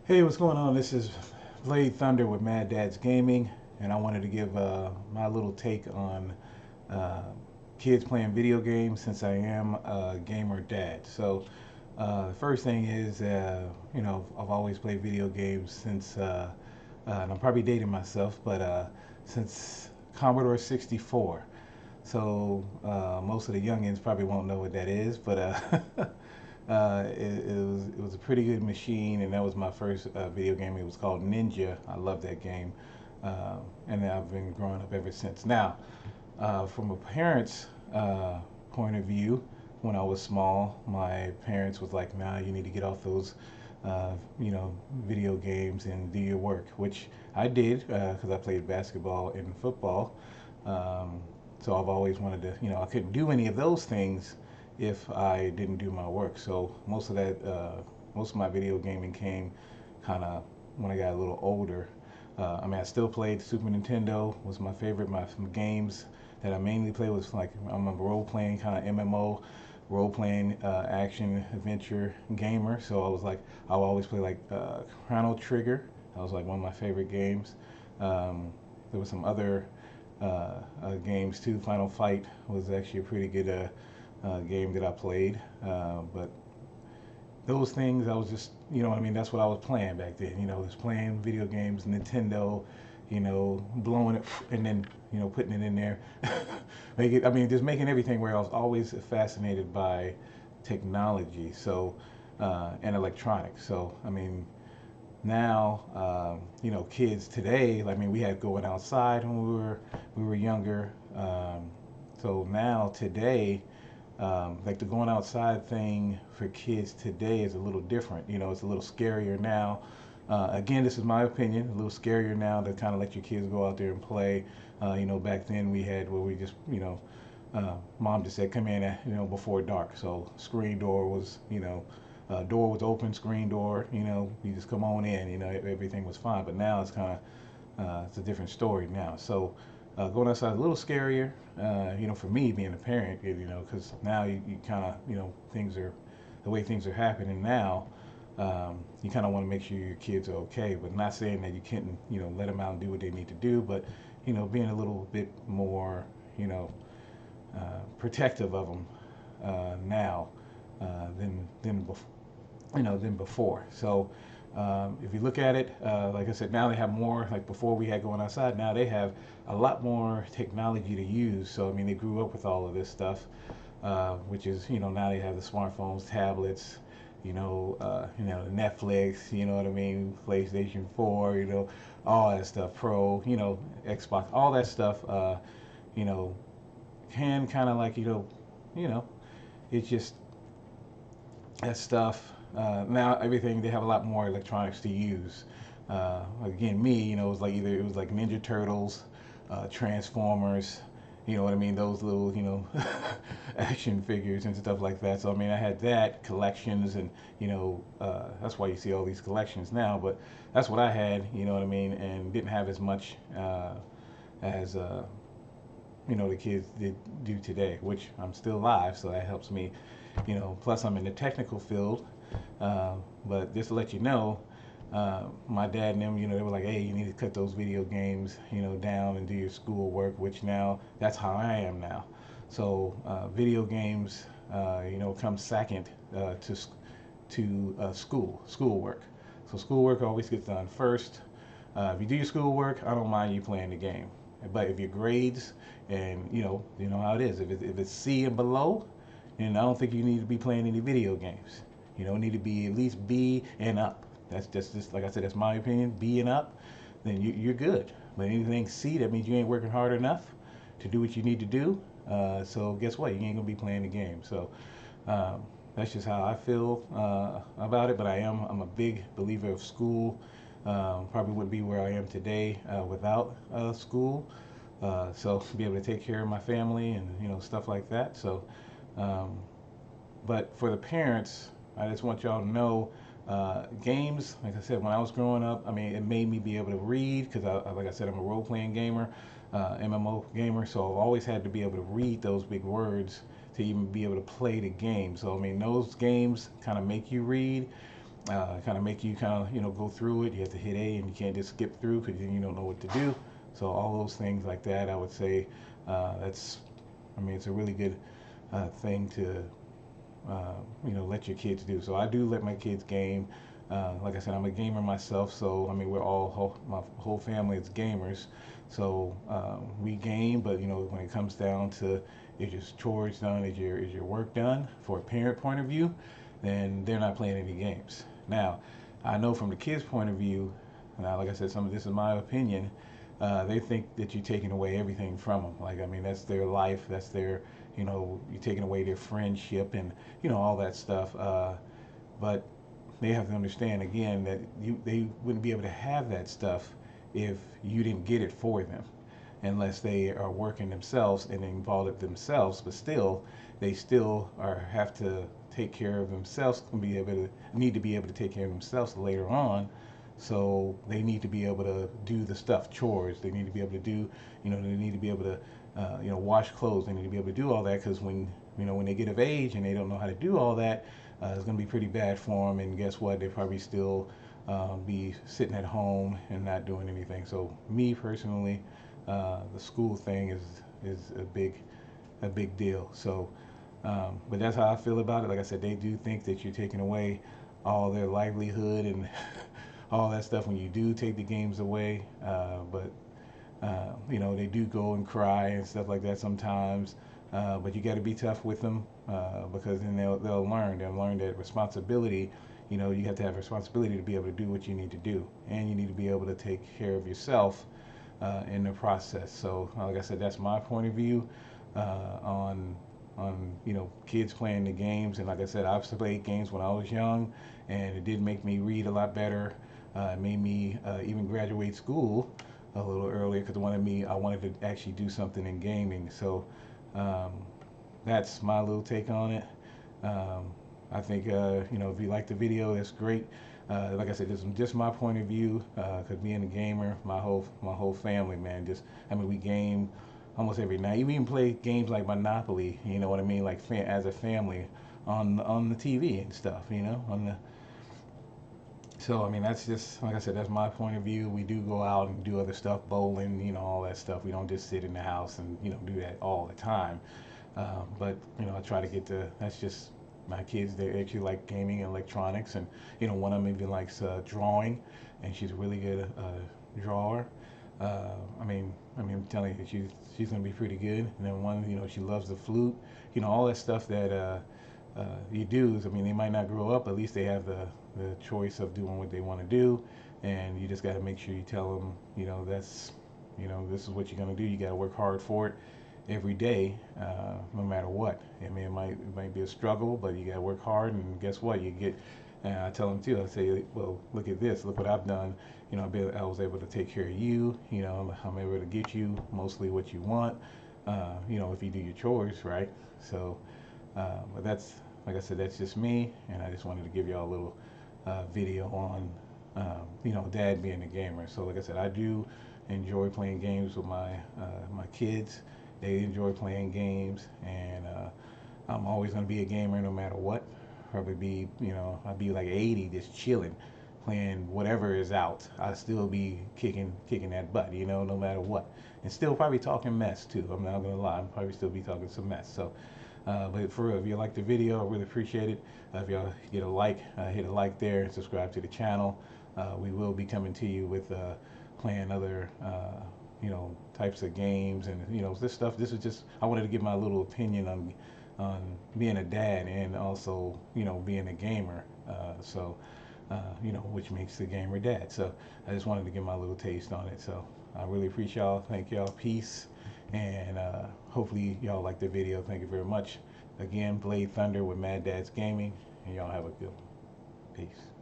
Hey, what's going on? This is Bladethunder with MadDadsGaming, and I wanted to give my little take on uh, kids playing video games since I am a gamer dad. The first thing is, I've always played video games and I'm probably dating myself, but since Commodore 64. Most of the youngins probably won't know what that is, but it was a pretty good machine, and that was my first video game. It was called Ninja. I love that game, uh, and I've been growing up ever since. Now, from a parent's point of view, when I was small, my parents was like, "Nah, you need to get off those, uh, video games and do your work," which I did because I played basketball and football. Um, so I've always wanted to, I couldn't do any of those things if I didn't do my work. So most of my video gaming came kind of when I got a little older. I still played Super Nintendo. Was my favorite. My games that I mainly played was like I'm a role playing kind of MMO, role playing action adventure gamer. So I would always play like Chrono Trigger. That was like one of my favorite games. Um, there was some other games too. Final Fight was actually a pretty good game that I played. But those things, I was just, that's what I was playing back then. I was playing video games, Nintendo, blowing it and then, putting it in there. Just making everything where I was always fascinated by technology. And electronics. Now, kids today, we had going outside when we were younger. So now today, like the going outside thing for kids today is a little different. It's a little scarier now. Again, this is my opinion. A little scarier now to kind of let your kids go out there and play. Back then we had where we just, mom just said, come in, before dark. So screen door was, door was open, screen door, you just come on in, everything was fine. But now it's kind of, it's a different story now. Going outside is a little scarier, for me being a parent, because now you kind of, the way things are happening now, you kind of want to make sure your kids are okay, but not saying that you can't, let them out and do what they need to do, but, being a little bit more, protective of them now than before. Than before. If you look at it, like I said, now they have more. Like before, we had going outside. Now they have a lot more technology to use. They grew up with all of this stuff, which is, now they have the smartphones, tablets, Netflix. You know what I mean? PlayStation 4. All that stuff. Pro. Xbox. All that stuff. You know, can kind of like it's just that stuff. Now everything they have a lot more electronics to use. Again, me, it was like Ninja Turtles, Transformers. You know what I mean? Those little, action figures and stuff like that. I had that collections, and that's why you see all these collections now. But that's what I had. You know what I mean? And didn't have as much as the kids did do today, which I'm still alive, so that helps me. Plus I'm in the technical field. But just to let you know, my dad and them, they were like, hey, you need to cut those video games, down and do your school work, which now that's how I am now. Video games, come second to schoolwork. So schoolwork always gets done first. If you do your schoolwork, I don't mind you playing the game. But if your grades and you know how it is. If it's C and below, then I don't think you need to be playing any video games. You don't need to be at least B and up. That's just like I said. That's my opinion. B and up, then you're good. But anything C, that means you ain't working hard enough to do what you need to do. So guess what? You ain't gonna be playing the game. That's just how I feel about it. But I'm a big believer of school. Probably wouldn't be where I am today without school. Be able to take care of my family and stuff like that. Um, but for the parents, I just want y'all to know, games. Like I said, when I was growing up, it made me be able to read because, like I said, I'm a role-playing gamer, MMO gamer. So I've always had to be able to read those big words to even be able to play the game. Those games kind of make you read, kind of make you kind of go through it. You have to hit A and you can't just skip through because then you don't know what to do. So all those things like that, I would say that's, I mean, it's a really good thing to let your kids do. So I do let my kids game. Like I said, I'm a gamer myself, so I mean, we're all my whole family is gamers. So we game, but when it comes down to is your chores done, is your work done for a parent point of view, then they're not playing any games. Now, I know from the kids' point of view. Now, like I said, some of this is my opinion. They think that you're taking away everything from them. Like, I mean, that's their life. That's their, you're taking away their friendship and, all that stuff. But they have to understand again that they wouldn't be able to have that stuff if you didn't get it for them, unless they are working themselves and involved themselves. But still, they still have to take care of themselves and need to be able to take care of themselves later on. So they need to be able to do the stuff, chores. They need to be able to do, they need to be able to, wash clothes. They need to be able to do all that because when they get of age and they don't know how to do all that, it's going to be pretty bad for them. And guess what? They probably still be sitting at home and not doing anything. So me personally, the school thing is a big deal. So, but that's how I feel about it. Like I said, they do think that you're taking away all their livelihood and all that stuff when you do take the games away. But they do go and cry and stuff like that sometimes. But you got to be tough with them because then they'll learn. They'll learn that responsibility. You have to have responsibility to be able to do what you need to do, and you need to be able to take care of yourself in the process. So, like I said, that's my point of view on kids playing the games. And like I said, I've played games when I was young, and it did make me read a lot better. It made me even graduate school a little earlier because I wanted to actually do something in gaming. So that's my little take on it. I think if you like the video, that's great. Like I said, this is just my point of view. Because being a gamer, my whole family, man, we game almost every night. We even play games like Monopoly. You know what I mean? Like as a family on the TV and stuff. So I mean, that's just like I said. That's my point of view. We do go out and do other stuff, bowling, all that stuff. We don't just sit in the house and do that all the time. But I try to get to. That's just my kids. They actually like gaming and electronics, and one of them even likes drawing, and she's a really good drawer. I'm telling you, she's gonna be pretty good. And then one, she loves the flute. All that stuff that you do is, they might not grow up, at least they have the choice of doing what they want to do, and you just got to make sure you tell them, that's, this is what you're gonna do. You got to work hard for it every day, no matter what. It might be a struggle, but you got to work hard, and guess what? You get. And I tell them too. I say, well, look at this. Look what I've done. I was able to take care of you. I'm able to get you mostly what you want. If you do your chores, right? So, but that's, like I said, that's just me, and I just wanted to give y'all a little video on, Dad being a gamer. So, like I said, I do enjoy playing games with my kids. They enjoy playing games, and I'm always gonna be a gamer no matter what. Probably be, I'd be like 80 just chilling, playing whatever is out. I'd still be kicking that butt, no matter what. And still probably talking mess too. I'm not gonna lie, I'm probably still be talking some mess. So, but for real, if you like the video, I really appreciate it. If y'all get a like, hit a like there and subscribe to the channel. We will be coming to you with playing other, types of games and this stuff. This is just, I wanted to give my little opinion on being a dad and also being a gamer. Which makes the gamer dad. So I just wanted to give my little taste on it. So I really appreciate y'all. Thank y'all. Peace. And hopefully y'all like the video. Thank you very much. Again, Bladethunder with MadDadsGaming, and y'all have a good one. Peace.